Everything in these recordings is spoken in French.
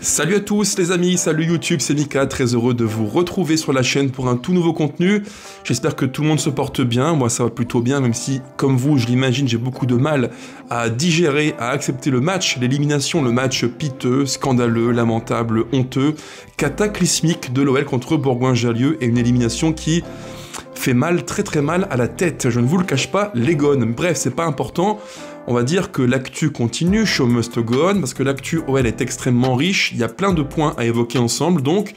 Salut à tous les amis, salut YouTube, c'est Mika, très heureux de vous retrouver sur la chaîne pour un tout nouveau contenu. J'espère que tout le monde se porte bien, moi ça va plutôt bien, même si, comme vous, je l'imagine, j'ai beaucoup de mal à digérer, à accepter le match, l'élimination, le match piteux, scandaleux, lamentable, honteux, cataclysmique de l'OL contre Bourgoin-Jallieu et une élimination qui fait mal, très mal à la tête. Je ne vous le cache pas, les gones. Bref, c'est pas important. On va dire que l'actu continue, show must go on, parce que l'actu OL est extrêmement riche, il y a plein de points à évoquer ensemble, donc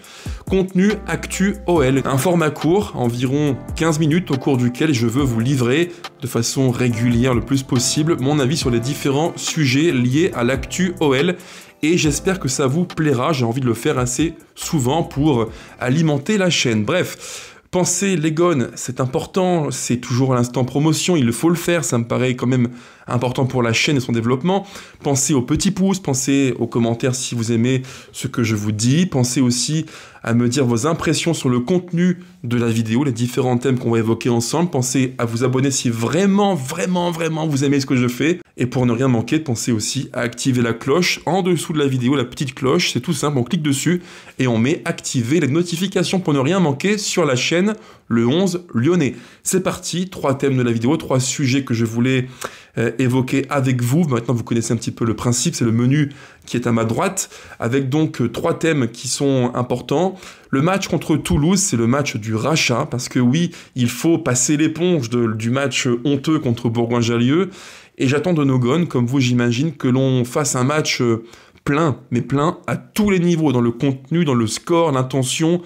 contenu actu OL. Un format court, environ 15 minutes, au cours duquel je veux vous livrer de façon régulière le plus possible mon avis sur les différents sujets liés à l'actu OL. Et j'espère que ça vous plaira, j'ai envie de le faire assez souvent pour alimenter la chaîne. Bref. Pensez les gones, c'est important, c'est toujours à l'instant promotion, il faut le faire, ça me paraît quand même important pour la chaîne et son développement. Pensez aux petits pouces, pensez aux commentaires si vous aimez ce que je vous dis, pensez aussi à me dire vos impressions sur le contenu de la vidéo, les différents thèmes qu'on va évoquer ensemble, pensez à vous abonner si vraiment vous aimez ce que je fais, et pour ne rien manquer, pensez aussi à activer la cloche en dessous de la vidéo, la petite cloche, c'est tout simple, on clique dessus et on met activer les notifications pour ne rien manquer sur la chaîne Le 11 Lyonnais. C'est parti, 3 thèmes de la vidéo, 3 sujets que je voulais évoquer avec vous. Maintenant vous connaissez un petit peu le principe, c'est le menu qui est à ma droite, avec donc 3 thèmes qui sont importants. Le match contre Toulouse, c'est le match du rachat, parce que oui, il faut passer l'éponge du match honteux contre Bourgoin-Jallieu, et j'attends de nos gones, comme vous j'imagine, que l'on fasse un match plein, mais plein à tous les niveaux, dans le contenu, dans le score, l'intention,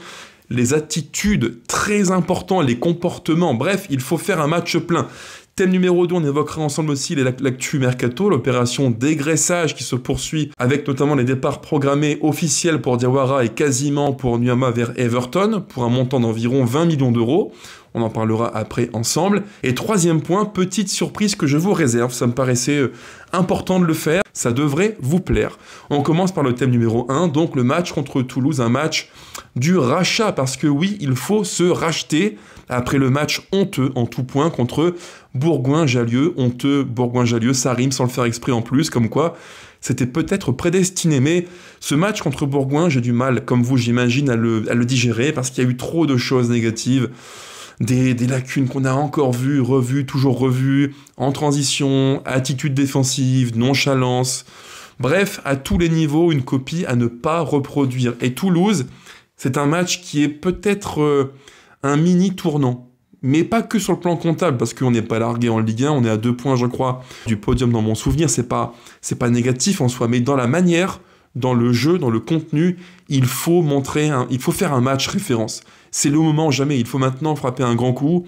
les attitudes, très importants, les comportements, bref, il faut faire un match plein. Thème numéro 2, on évoquera ensemble aussi l'actu Mercato, l'opération dégraissage qui se poursuit avec notamment les départs programmés officiels pour Diawara et quasiment pour Nuama vers Everton pour un montant d'environ 20 millions d'euros. On en parlera après ensemble. Et 3e point, petite surprise que je vous réserve, ça me paraissait important de le faire, ça devrait vous plaire. On commence par le thème numéro 1, donc le match contre Toulouse, un match du rachat, parce que oui, il faut se racheter après le match honteux en tout point contre Bourgoin-Jallieu, honteux Bourgoin-Jallieu, ça rime sans le faire exprès en plus, comme quoi c'était peut-être prédestiné, mais ce match contre Bourgoin, j'ai du mal, comme vous j'imagine, à le digérer, parce qu'il y a eu trop de choses négatives, des lacunes qu'on a encore vues, revues, toujours revues, en transition, attitude défensive, nonchalance, bref, à tous les niveaux, une copie à ne pas reproduire. Et Toulouse, c'est un match qui est peut-être un mini tournant, mais pas que sur le plan comptable, parce qu'on n'est pas largué en Ligue 1, on est à 2 points, je crois, du podium dans mon souvenir, c'est pas négatif en soi, mais dans la manière, dans le jeu, dans le contenu, il faut faire un match référence. C'est le moment jamais, il faut maintenant frapper un grand coup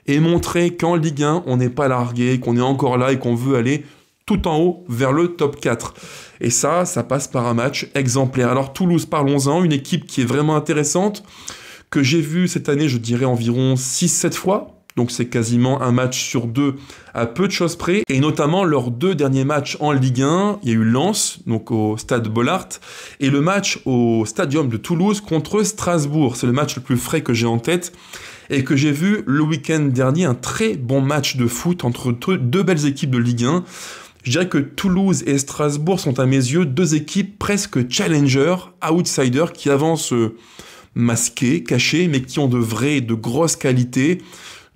et montrer qu'en Ligue 1, on n'est pas largué, qu'on est encore là et qu'on veut aller tout en haut vers le top 4. Et ça passe par un match exemplaire. Alors Toulouse, parlons-en, une équipe qui est vraiment intéressante, que j'ai vue cette année, je dirais environ 6-7 fois, donc c'est quasiment un match sur 2 à peu de choses près, et notamment leurs 2 derniers matchs en Ligue 1, il y a eu Lens, donc au stade Bollaert, et le match au stadium de Toulouse contre Strasbourg, c'est le match le plus frais que j'ai en tête, et que j'ai vu le week-end dernier, un très bon match de foot entre 2 belles équipes de Ligue 1. Je dirais que Toulouse et Strasbourg sont à mes yeux 2 équipes presque challengers, outsiders, qui avancent masqués, cachés, mais qui ont de grosses qualités,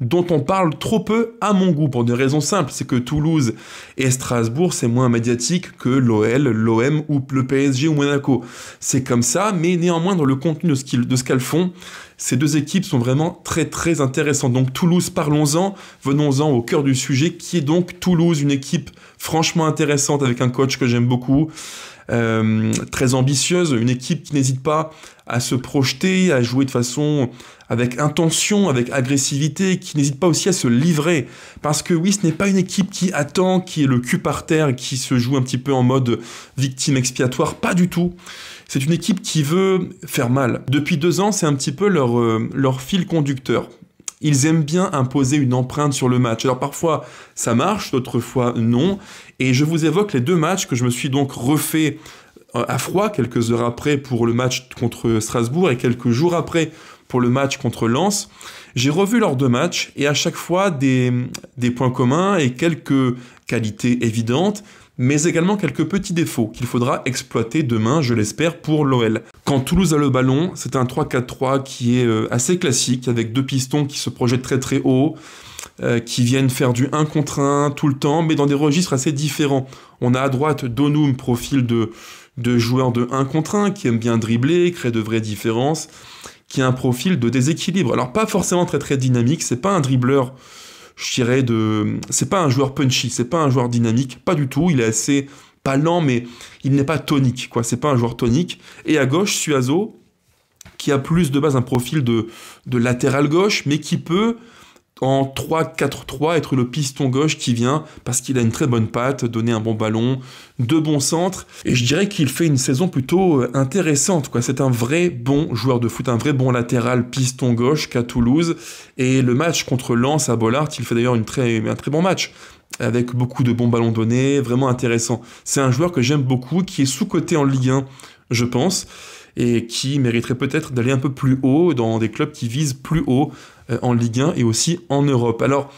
dont on parle trop peu à mon goût, pour des raisons simples. C'est que Toulouse et Strasbourg, c'est moins médiatique que l'OL, l'OM ou le PSG ou Monaco. C'est comme ça, mais néanmoins, dans le contenu de ce qu'elles font, ces 2 équipes sont vraiment très intéressantes. Donc Toulouse, parlons-en, venons-en au cœur du sujet, qui est donc Toulouse, une équipe franchement intéressante avec un coach que j'aime beaucoup, très ambitieuse, une équipe qui n'hésite pas à se projeter, à jouer de façon avec intention, avec agressivité, qui n'hésite pas aussi à se livrer. Parce que oui, ce n'est pas une équipe qui attend, qui est le cul par terre, qui se joue un petit peu en mode victime expiatoire, pas du tout. C'est une équipe qui veut faire mal. Depuis 2 ans, c'est un petit peu leur fil conducteur. Ils aiment bien imposer une empreinte sur le match. Alors parfois, ça marche, d'autres fois, non. Et je vous évoque les 2 matchs que je me suis donc refait à froid, quelques heures après pour le match contre Strasbourg et quelques jours après pour le match contre Lens. J'ai revu leurs 2 matchs et à chaque fois des points communs et quelques qualités évidentes, mais également quelques petits défauts qu'il faudra exploiter demain, je l'espère, pour l'OL. Quand Toulouse a le ballon, c'est un 3-4-3 qui est assez classique, avec 2 pistons qui se projettent très très haut, qui viennent faire du 1 contre 1 tout le temps, mais dans des registres assez différents. On a à droite Donum, profil de joueur de 1 contre 1, qui aime bien dribbler, créer de vraies différences, qui a un profil de déséquilibre. Alors pas forcément très très dynamique, c'est pas un dribbleur, je dirais, c'est pas un joueur punchy, c'est pas un joueur dynamique, pas du tout, il est assez, pas lent, mais il n'est pas tonique, quoi, c'est pas un joueur tonique. Et à gauche, Suazo, qui a plus de base un profil de latéral gauche, mais qui peut, en 3-4-3, être le piston gauche qui vient, parce qu'il a une très bonne patte, donner un bon ballon, de bons centres, et je dirais qu'il fait une saison plutôt intéressante, quoi. C'est un vrai bon joueur de foot, un vrai bon latéral piston gauche qu'à Toulouse, et le match contre Lens à Bollaert, il fait d'ailleurs un très bon match, avec beaucoup de bons ballons donnés, vraiment intéressant. C'est un joueur que j'aime beaucoup, qui est sous-coté en Ligue 1, je pense, et qui mériterait peut-être d'aller un peu plus haut dans des clubs qui visent plus haut en Ligue 1 et aussi en Europe. Alors,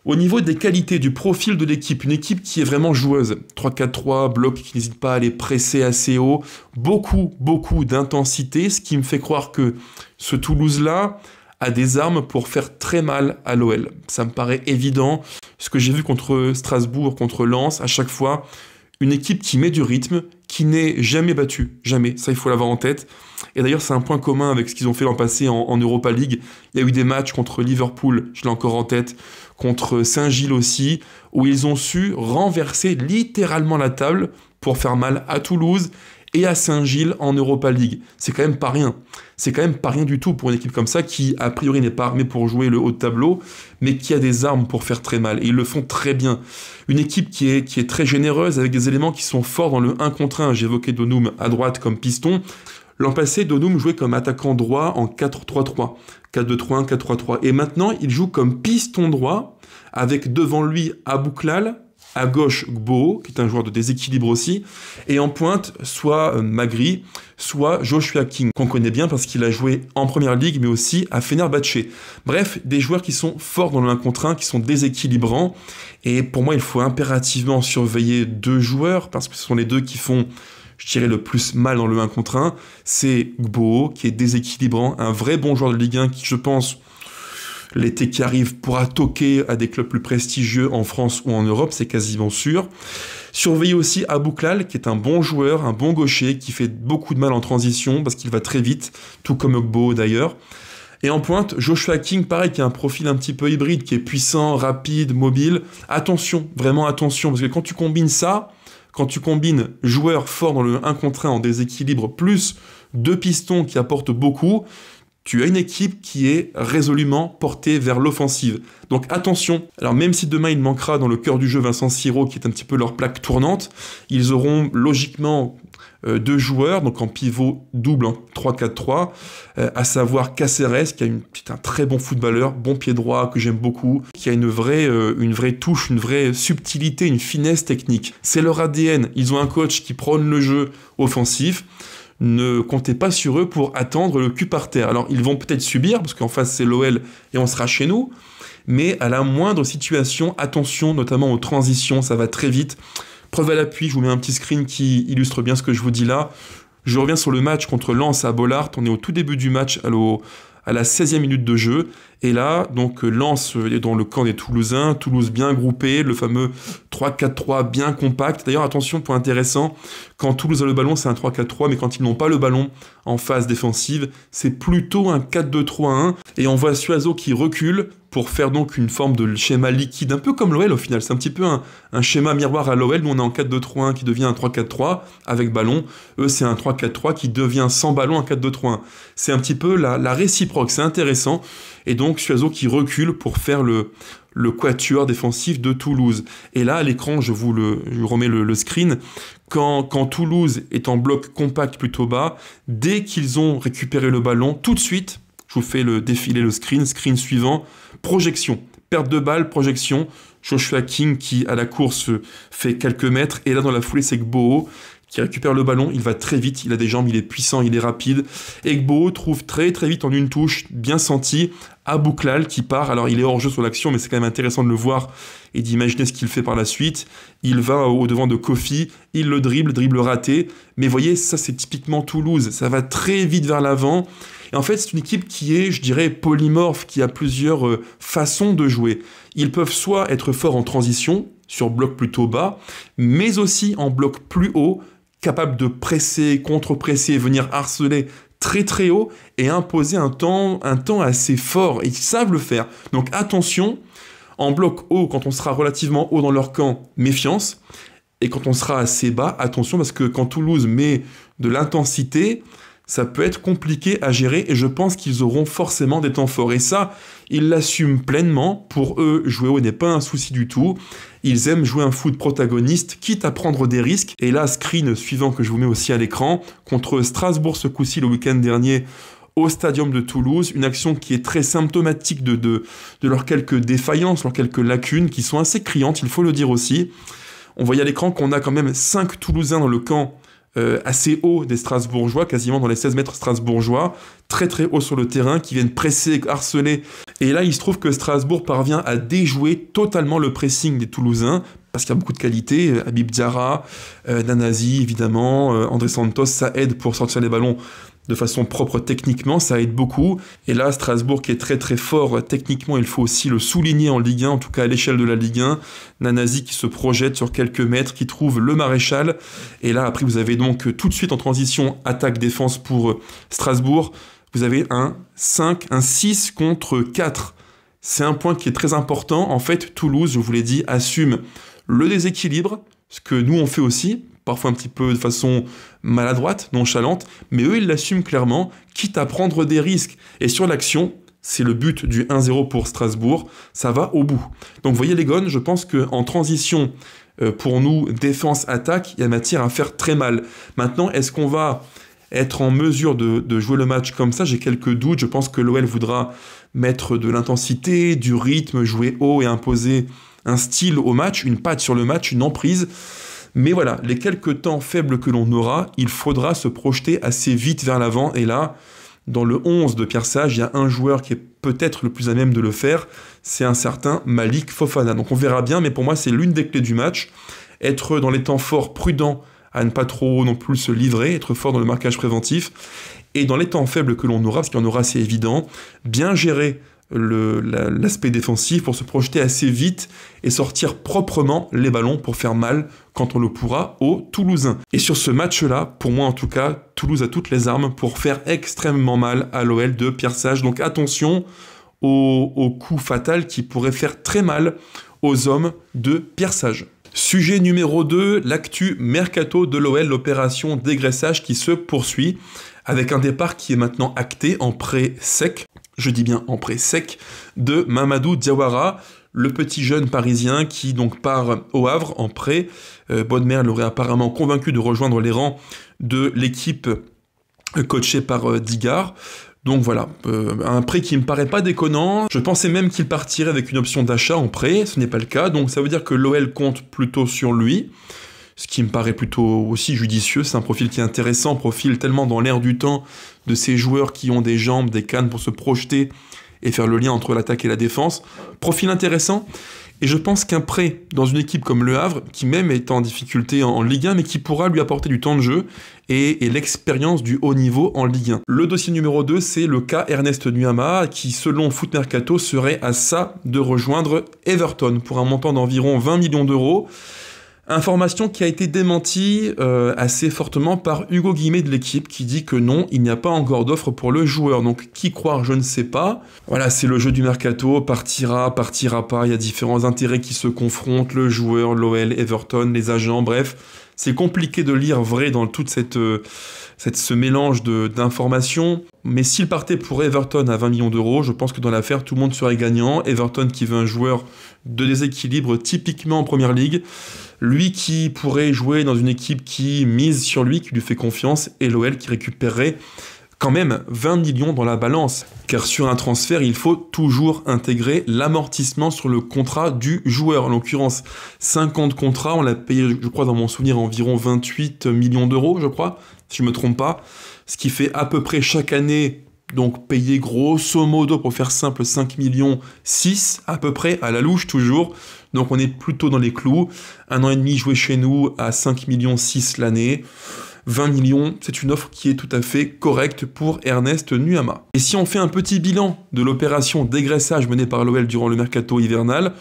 au niveau des qualités, du profil de l'équipe, une équipe qui est vraiment joueuse, 3-4-3, bloc qui n'hésite pas à aller presser assez haut, beaucoup d'intensité, ce qui me fait croire que ce Toulouse-là a des armes pour faire très mal à l'OL. Ça me paraît évident. Ce que j'ai vu contre Strasbourg, contre Lens, à chaque fois, une équipe qui met du rythme, qui n'est jamais battue, jamais, ça il faut l'avoir en tête. Et d'ailleurs c'est un point commun avec ce qu'ils ont fait l'an passé en Europa League. Il y a eu des matchs contre Liverpool, je l'ai encore en tête, contre Saint-Gilles aussi, où ils ont su renverser littéralement la table pour faire mal à Toulouse et à Saint-Gilles en Europa League. C'est quand même pas rien. C'est quand même pas rien du tout pour une équipe comme ça qui, a priori, n'est pas armée pour jouer le haut de tableau, mais qui a des armes pour faire très mal. Et ils le font très bien. Une équipe qui est très généreuse, avec des éléments qui sont forts dans le 1 contre 1. J'évoquais Donum à droite comme piston. L'an passé, Donum jouait comme attaquant droit en 4-3-3. 4-2-3-1, 4-3-3. Et maintenant, il joue comme piston droit, avec devant lui Abouklal, à gauche Gbo, qui est un joueur de déséquilibre aussi, et en pointe, soit Magri, soit Joshua King, qu'on connaît bien parce qu'il a joué en Première Ligue, mais aussi à Fenerbahçe. Bref, des joueurs qui sont forts dans le 1 contre 1, qui sont déséquilibrants, et pour moi, il faut impérativement surveiller 2 joueurs, parce que ce sont les 2 qui font, je dirais, le plus mal dans le 1 contre 1. C'est Gbo, qui est déséquilibrant, un vrai bon joueur de Ligue 1, qui, je pense, l'été qui arrive pourra toquer à des clubs plus prestigieux en France ou en Europe, c'est quasiment sûr. Surveillez aussi Abouklal, qui est un bon joueur, un bon gaucher, qui fait beaucoup de mal en transition, parce qu'il va très vite, tout comme Gbo d'ailleurs. Et en pointe, Joshua King, pareil, qui a un profil un petit peu hybride, qui est puissant, rapide, mobile. Attention, vraiment attention, parce que quand tu combines ça, quand tu combines joueur fort dans le 1 contre 1 en déséquilibre, plus 2 pistons qui apportent beaucoup, tu as une équipe qui est résolument portée vers l'offensive. Donc attention, alors même si demain il manquera dans le cœur du jeu Vincent Siro, qui est un petit peu leur plaque tournante, ils auront logiquement 2 joueurs, donc en pivot double, 3-4-3, à savoir Caceres, qui est un très bon footballeur, bon pied droit, que j'aime beaucoup, qui a une vraie touche, une vraie subtilité, une finesse technique. C'est leur ADN, ils ont un coach qui prône le jeu offensif. Ne comptez pas sur eux pour attendre le cul par terre. Alors, ils vont peut-être subir, parce qu'en face, c'est l'OL et on sera chez nous, mais à la moindre situation, attention, notamment aux transitions, ça va très vite. Preuve à l'appui, je vous mets un petit screen qui illustre bien ce que je vous dis là. Je reviens sur le match contre Lens à Bollaert. On est au tout début du match, à la 16e minute de jeu. Et là, donc, Lens est dans le camp des Toulousains. Toulouse bien groupé, le fameux 3-4-3 bien compact. D'ailleurs, attention, point intéressant, quand Toulouse a le ballon, c'est un 3-4-3, mais quand ils n'ont pas le ballon en phase défensive, c'est plutôt un 4-2-3-1. Et on voit Suazo qui recule pour faire donc une forme de schéma liquide, un peu comme l'OL au final. C'est un petit peu un schéma miroir à l'OL. Nous, on est en 4-2-3-1 qui devient un 3-4-3 avec ballon. Eux, c'est un 3-4-3 qui devient sans ballon un 4-2-3-1. C'est un petit peu la réciproque, c'est intéressant. Et donc, Suazo qui recule pour faire le quatuor défensif de Toulouse. Et là, à l'écran, je vous remets le screen. Quand Toulouse est en bloc compact plutôt bas, dès qu'ils ont récupéré le ballon, tout de suite, je vous fais défiler le screen suivant, projection, perte de balle, projection, Joshua King qui, à la course, fait quelques mètres, et là, dans la foulée, c'est Gbo qui récupère le ballon, il va très vite, il a des jambes, il est puissant, il est rapide. Egbo trouve très très vite en une touche, bien senti, Abouklal qui part, alors il est hors jeu sur l'action, mais c'est quand même intéressant de le voir et d'imaginer ce qu'il fait par la suite. Il va au devant de Kofi, il le dribble raté, mais voyez, ça c'est typiquement Toulouse, ça va très vite vers l'avant. Et en fait, c'est une équipe qui est, je dirais, polymorphe, qui a plusieurs façons de jouer. Ils peuvent soit être forts en transition, sur bloc plutôt bas, mais aussi en bloc plus haut, capable de presser, contre-presser, venir harceler très très haut et imposer un temps assez fort. Ils savent le faire. Donc attention, en bloc haut, quand on sera relativement haut dans leur camp, méfiance. Et quand on sera assez bas, attention, parce que quand Toulouse met de l'intensité, ça peut être compliqué à gérer et je pense qu'ils auront forcément des temps forts. Et ça, ils l'assument pleinement. Pour eux, jouer haut n'est pas un souci du tout. Ils aiment jouer un foot protagoniste, quitte à prendre des risques. Et là, screen suivant que je vous mets aussi à l'écran, contre Strasbourg ce coup-ci le week-end dernier au Stadium de Toulouse, une action qui est très symptomatique de leurs quelques défaillances, leurs quelques lacunes, qui sont assez criantes, il faut le dire aussi. On voyait à l'écran qu'on a quand même 5 Toulousains dans le camp assez haut des Strasbourgeois, quasiment dans les 16 mètres strasbourgeois, très très haut sur le terrain, qui viennent presser, harceler. Et là, il se trouve que Strasbourg parvient à déjouer totalement le pressing des Toulousains, parce qu'il y a beaucoup de qualité. Habib Diarra, Nanazi, évidemment, André Santos, ça aide pour sortir les ballons de façon propre techniquement, ça aide beaucoup. Et là, Strasbourg qui est très très fort techniquement, il faut aussi le souligner en Ligue 1, en tout cas à l'échelle de la Ligue 1. Nanazi qui se projette sur quelques mètres, qui trouve le maréchal. Et là, après, vous avez donc tout de suite en transition attaque-défense pour Strasbourg. Vous avez un 5, un 6 contre 4. C'est un point qui est très important. En fait, Toulouse, je vous l'ai dit, assume le déséquilibre, ce que nous on fait aussi, parfois un petit peu de façon maladroite, nonchalante, mais eux ils l'assument clairement, quitte à prendre des risques. Et sur l'action, c'est le but du 1-0 pour Strasbourg, ça va au bout. Donc vous voyez les gones, je pense qu'en transition, pour nous, défense-attaque, il y a matière à faire très mal. Maintenant, est-ce qu'on va être en mesure de jouer le match comme ça? J'ai quelques doutes, je pense que l'OL voudra mettre de l'intensité, du rythme, jouer haut et imposer un style au match, une patte sur le match, une emprise. Mais voilà, les quelques temps faibles que l'on aura, il faudra se projeter assez vite vers l'avant. Et là, dans le 11 de Pierre Sage, il y a un joueur qui est peut-être le plus à même de le faire, c'est un certain Malik Fofana. Donc on verra bien, mais pour moi, c'est l'une des clés du match. Être dans les temps forts, prudent, à ne pas trop non plus se livrer, être fort dans le marquage préventif. Et dans les temps faibles que l'on aura, parce qu'il y en aura, c'est évident, bien gérer l'aspect défensif pour se projeter assez vite et sortir proprement les ballons pour faire mal quand on le pourra aux Toulousains. Et sur ce match-là, pour moi en tout cas, Toulouse a toutes les armes pour faire extrêmement mal à l'OL de Pierre Sage. Donc attention au coup fatal qui pourrait faire très mal aux hommes de Pierre Sage. Sujet numéro 2, l'actu mercato de l'OL, l'opération dégraissage qui se poursuit avec un départ qui est maintenant acté en prêt sec. Je dis bien en prêt sec, de Mamadou Diawara, le petit jeune parisien qui donc part au Havre en prêt. Bodmer l'aurait apparemment convaincu de rejoindre les rangs de l'équipe coachée par Digard. Donc voilà, un prêt qui me paraît pas déconnant. Je pensais même qu'il partirait avec une option d'achat en prêt, ce n'est pas le cas. Donc ça veut dire que l'OL compte plutôt sur lui, ce qui me paraît plutôt aussi judicieux. C'est un profil qui est intéressant, profil tellement dans l'air du temps de ces joueurs qui ont des jambes, des cannes pour se projeter et faire le lien entre l'attaque et la défense. Profil intéressant, et je pense qu'un prêt dans une équipe comme Le Havre, qui même est en difficulté en Ligue 1, mais qui pourra lui apporter du temps de jeu et l'expérience du haut niveau en Ligue 1. Le dossier numéro 2, c'est le cas Ernest Nuama, qui selon Foot Mercato serait à ça de rejoindre Everton pour un montant d'environ 20 millions d'euros. Information qui a été démentie assez fortement par Hugo Guillemé de l'équipe qui dit que non, il n'y a pas encore d'offre pour le joueur. Donc qui croire, je ne sais pas. Voilà, c'est le jeu du mercato, partira pas, il y a différents intérêts qui se confrontent, le joueur, l'OL, Everton, les agents, bref. C'est compliqué de lire vrai dans toute ce mélange d'informations. Mais s'il partait pour Everton à 20 millions d'euros, je pense que dans l'affaire, tout le monde serait gagnant. Everton qui veut un joueur de déséquilibre typiquement en Première Ligue. Lui qui pourrait jouer dans une équipe qui mise sur lui, qui lui fait confiance, et l'OL qui récupérerait quand même 20 millions dans la balance, car sur un transfert, il faut toujours intégrer l'amortissement sur le contrat du joueur. En l'occurrence, 50 contrats, on l'a payé, je crois, dans mon souvenir, environ 28 millions d'euros, je crois, si je ne me trompe pas, ce qui fait à peu près chaque année, donc payer grosso modo, pour faire simple, 5 millions 6, à peu près, à la louche toujours. Donc on est plutôt dans les clous. 1 an et demi joué chez nous à 5 millions 6 l'année. 20 millions, c'est une offre qui est tout à fait correcte pour Ernest Nuama. Et si on fait un petit bilan de l'opération dégraissage menée par l'OL durant le mercato hivernal,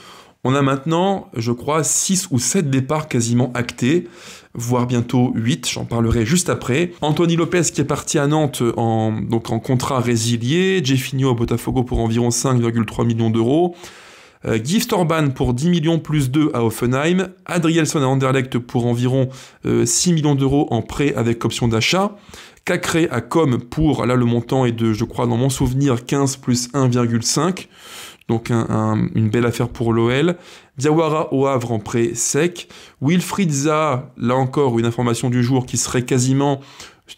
on a maintenant, je crois, 6 ou 7 départs quasiment actés, voire bientôt 8, j'en parlerai juste après. Anthony Lopez qui est parti à Nantes en contrat résilié, Jefinho à Botafogo pour environ 5,3 millions d'euros, Gift Orban pour 10 millions plus 2 à Hoffenheim, Adrielson à Anderlecht pour environ 6 millions d'euros en prêt avec option d'achat, Cacré à Com pour, là le montant est de, je crois dans mon souvenir, 15 plus 1,5, donc une belle affaire pour l'OL, Diawara au Havre en prêt sec, Wilfried Zaha, là encore une information du jour qui serait quasiment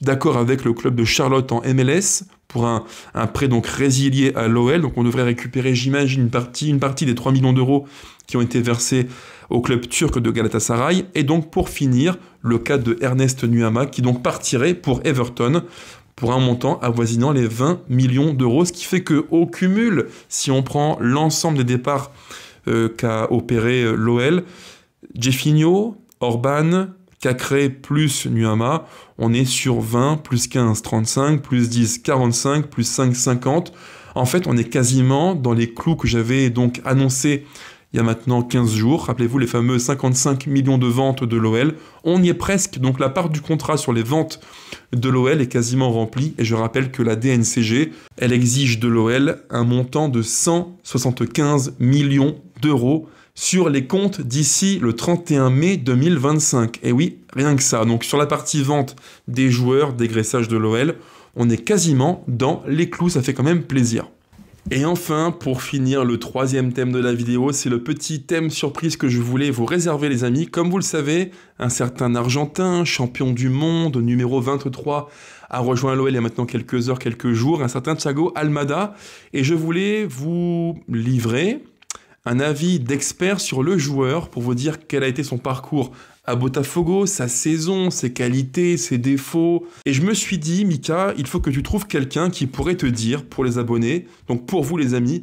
d'accord avec le club de Charlotte en MLS, pour un prêt donc résilié à l'OL, donc on devrait récupérer, j'imagine, une partie des 3 millions d'euros qui ont été versés au club turc de Galatasaray, et donc pour finir, le cas de Ernest Nuama, qui donc partirait pour Everton, pour un montant avoisinant les 20 millions d'euros, ce qui fait qu'au cumul, si on prend l'ensemble des départs qu'a opéré l'OL, Jefinho, Orban, Cacré plus Nuama, on est sur 20, plus 15, 35, plus 10, 45, plus 5, 50. En fait, on est quasiment dans les clous que j'avais donc annoncés il y a maintenant 15 jours. Rappelez-vous les fameux 55 millions de ventes de l'OL. On y est presque, donc la part du contrat sur les ventes de l'OL est quasiment remplie. Et je rappelle que la DNCG, elle exige de l'OL un montant de 175 millions d'euros sur les comptes d'ici le 31 mai 2025. Et oui, rien que ça. Donc sur la partie vente des joueurs, dégraissage de l'OL, on est quasiment dans les clous, ça fait quand même plaisir. Et enfin, pour finir, le troisième thème de la vidéo, c'est le petit thème surprise que je voulais vous réserver les amis. Comme vous le savez, un certain Argentin, champion du monde, numéro 23, a rejoint l'OL il y a maintenant quelques heures, quelques jours, un certain Thiago Almada. Et je voulais vous livrer un avis d'expert sur le joueur pour vous dire quel a été son parcours à Botafogo, sa saison, ses qualités, ses défauts. Et je me suis dit, Mika, il faut que tu trouves quelqu'un qui pourrait te dire, pour les abonnés, donc pour vous les amis,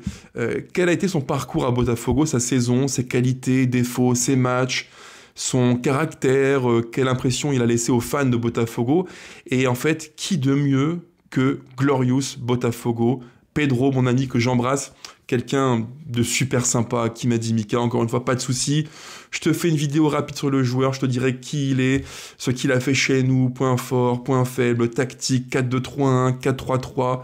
quel a été son parcours à Botafogo, sa saison, ses qualités, défauts, ses matchs, son caractère, quelle impression il a laissé aux fans de Botafogo. Et en fait, qui de mieux que Glorious Botafogo, Pedro, mon ami que j'embrasse, quelqu'un de super sympa qui m'a dit, Mika, encore une fois, pas de souci, je te fais une vidéo rapide sur le joueur, je te dirai qui il est, ce qu'il a fait chez nous, points forts, points faibles, tactique, 4-2-3-1, 4-3-3,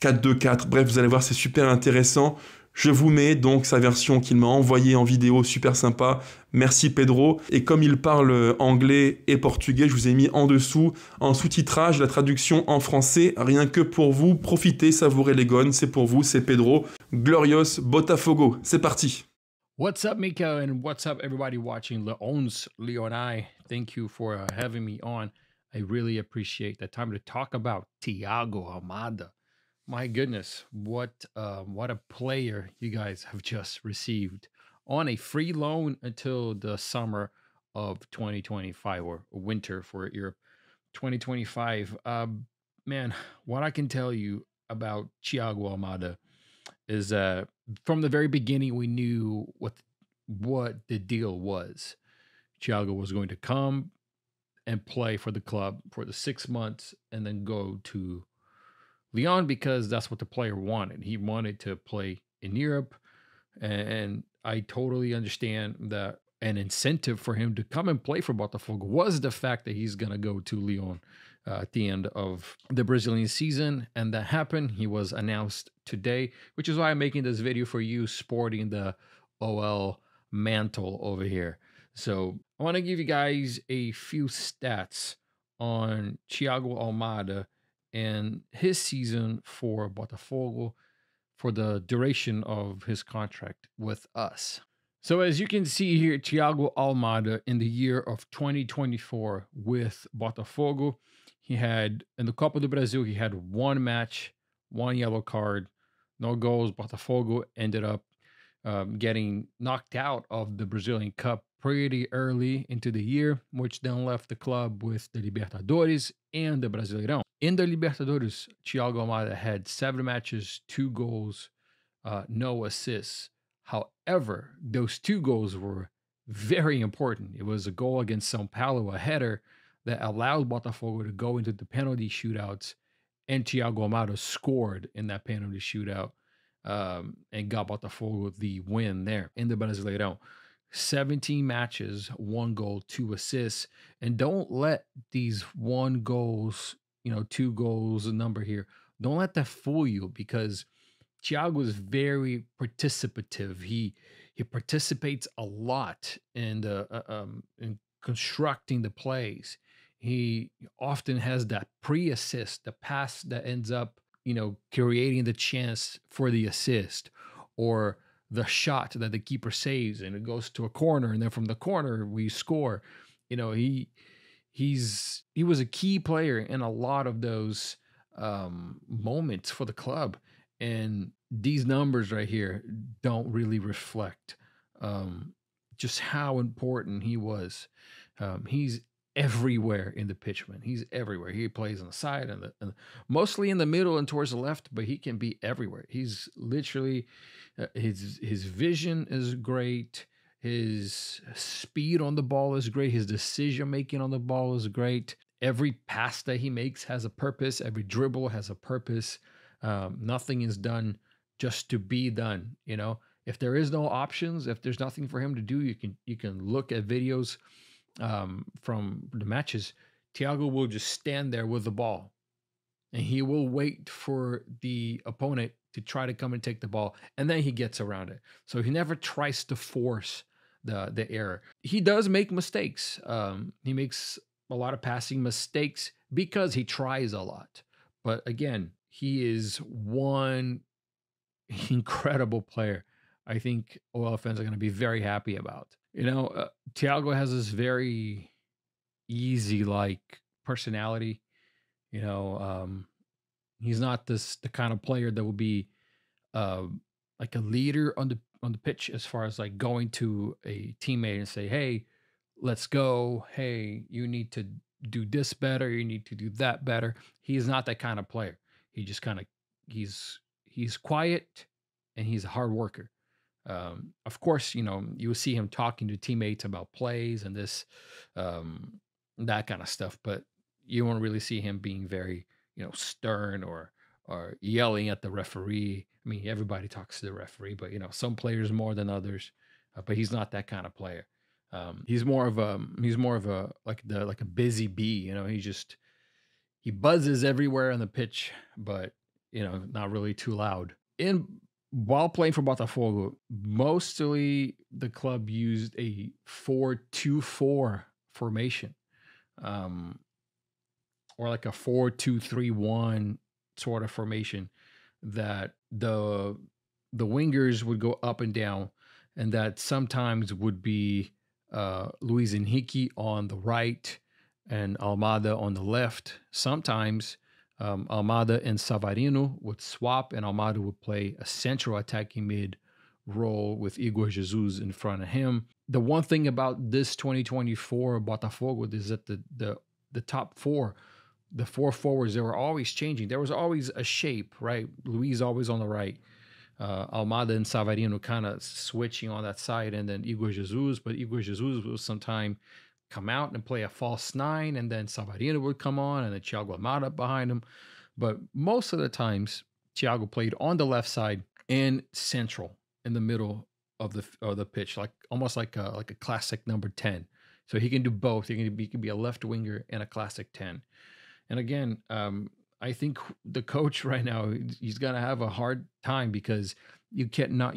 4-2-4, bref, vous allez voir, c'est super intéressant. Je vous mets donc sa version qu'il m'a envoyée en vidéo, super sympa. Merci Pedro. Et comme il parle anglais et portugais, je vous ai mis en dessous, en sous-titrage, la traduction en français, rien que pour vous. Profitez, savourez les gones, c'est pour vous, c'est Pedro. Glorious Botafogo, c'est parti. What's up, Mika, and what's up, everybody watching Leon's Leo and I. Thank you for having me on. I really appreciate the time to talk about Thiago Almada. My goodness, what a player you guys have just received on a free loan until the summer of 2025 or winter for Europe 2025. Man, what I can tell you about Thiago Almada is from the very beginning we knew what the deal was. Thiago was going to come and play for the club for the 6 months and then go to Lyon because that's what the player wanted. He wanted to play in Europe, and I totally understand that an incentive for him to come and play for Botafogo was the fact that he's going to go to Lyon at the end of the Brazilian season, and that happened. He was announced today, which is why I'm making this video for you, sporting the OL mantle over here. So I want to give you guys a few stats on Thiago Almada and his season for Botafogo for the duration of his contract with us. So as you can see here, Thiago Almada in the year of 2024 with Botafogo, He had in the Copa do Brasil, he had one match, one yellow card, no goals. Botafogo ended up getting knocked out of the Brazilian Cup pretty early into the year, which then left the club with the Libertadores and the Brasileirão. In the Libertadores, Thiago Almada had 7 matches, 2 goals, no assists. However, those 2 goals were very important. It was a goal against São Paulo, a header that allowed Botafogo to go into the penalty shootouts, and Thiago Almada scored in that penalty shootout and got Botafogo the win there in the Brasileirão. 17 matches, 1 goal, 2 assists. And don't let these 1 goals, 2 goals, a number here, don't let that fool you, because Thiago is very participative. He participates a lot in constructing the plays. He often has that pre-assist, the pass that ends up, creating the chance for the assist, or the shot that the keeper saves and it goes to a corner, and then from the corner we score. He was a key player in a lot of those moments for the club, and these numbers right here don't really reflect just how important he was. He's everywhere in the pitch, man. He's everywhere. He plays on the side and mostly in the middle and towards the left, but he can be everywhere. He's literally his vision is great. His speed on the ball is great. His decision making on the ball is great. Every pass that he makes has a purpose. Every dribble has a purpose. Nothing is done just to be done. If there is no options, if there's nothing for him to do, you can look at videos from the matches. Thiago will just stand there with the ball, and he will wait for the opponent to try to come and take the ball, and then he gets around it. So he never tries to force the error. He does make mistakes. He makes a lot of passing mistakes because he tries a lot. But again, he is one incredible player. I think OL fans are going to be very happy about. Thiago has this very easy personality. He's not the kind of player that will be like a leader on the pitch, as far as going to a teammate and say, "Hey, let's go. Hey, you need to do this better. You need to do that better." He's not that kind of player. He just he's quiet, and he's a hard worker. Of course, you will see him talking to teammates about plays and this, that kind of stuff, but you won't really see him being very, stern or yelling at the referee. I mean, everybody talks to the referee, but some players more than others. But he's not that kind of player. He's more of a like a busy bee. He buzzes everywhere on the pitch, but not really too loud. While playing for Botafogo, mostly the club used a 4-2-4 formation, or like a 4-2-3-1 sort of formation, that the wingers would go up and down, and that sometimes would be Luis Henrique on the right and Almada on the left. Sometimes Almada and Savarino would swap, and Almada would play a central attacking mid role with Igor Jesus in front of him. The one thing about this 2024 Botafogo is that the top four, the 4 forwards, they were always changing. There was always a shape, right? Luis always on the right, Almada and Savarino kind of switching on that side, and then Igor Jesus. But Igor Jesus will sometimes come out and play a false 9, and then Savarino would come on, and then Thiago Almada behind him. But most of the times, Thiago played on the left side and central in the middle of the pitch, almost like a classic number 10. So he can do both. He can be a left winger and a classic 10. And again, I think the coach right now, he's gonna have a hard time, because you cannot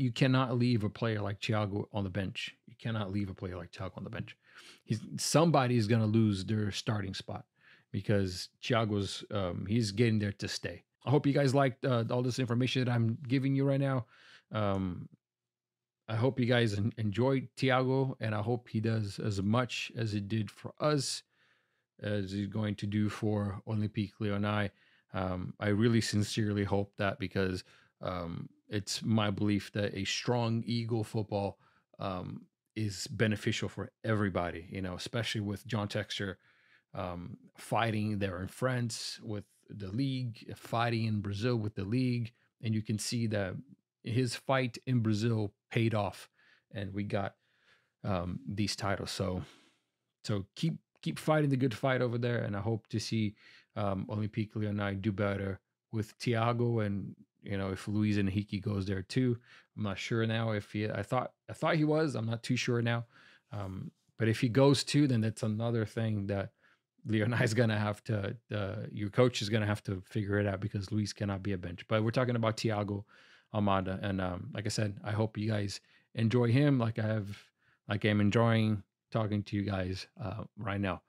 leave a player like Thiago on the bench. You cannot leave a player like Thiago on the bench. Somebody's gonna lose their starting spot, because Thiago's he's getting there to stay. I hope you guys liked all this information that I'm giving you right now. I hope you guys enjoyed Thiago, and I hope he does as much as it did for us. as he's going to do for Olympique Lyonnais. I really sincerely hope that, because it's my belief that a strong Eagle football is beneficial for everybody, especially with John Textor fighting there in France with the league, fighting in Brazil with the league. And you can see that his fight in Brazil paid off, and we got these titles. So keep fighting the good fight over there, and I hope to see Olympique Lyonnais do better with Thiago, and if Luis Enrique goes there too. I'm not sure now if he. I thought he was. I'm not too sure now. But if he goes too, then that's another thing that Lyonnais is gonna have to. Your coach is gonna have to figure it out, because Luis cannot be a bench. But we're talking about Thiago Almada, and like I said, I hope you guys enjoy him like I'm enjoying talking to you guys right now.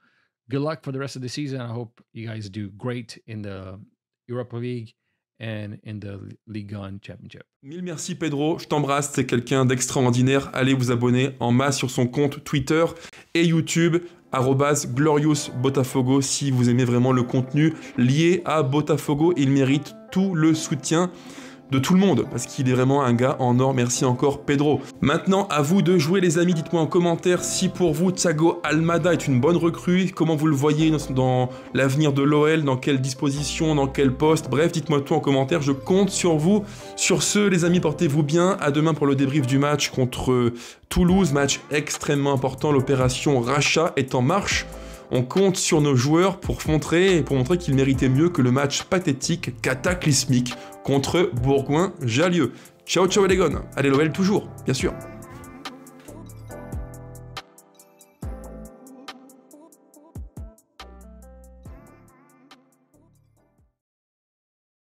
Good luck for the rest of the season. I hope you guys do great in the Europa League and in the Ligue 1 Championship. Mille merci Pedro, je t'embrasse, c'est quelqu'un d'extraordinaire. Allez vous abonner en masse sur son compte Twitter et YouTube, @gloriousbotafogo, si vous aimez vraiment le contenu lié à Botafogo. Il mérite tout le soutien de tout le monde, parce qu'il est vraiment un gars en or. Merci encore Pedro. Maintenant, à vous de jouer les amis. Dites-moi en commentaire si pour vous Thiago Almada est une bonne recrue, comment vous le voyez dans l'avenir de l'OL, dans quelle disposition, dans quel poste. Bref, dites-moi tout en commentaire, je compte sur vous. Sur ce, les amis, portez-vous bien. À demain pour le débrief du match contre Toulouse, match extrêmement important. L'opération rachat est en marche. On compte sur nos joueurs pour montrer qu'ils méritaient mieux que le match pathétique, cataclysmique contre Bourgoin-Jallieu. Ciao ciao les gars. Allez l'OL toujours, bien sûr.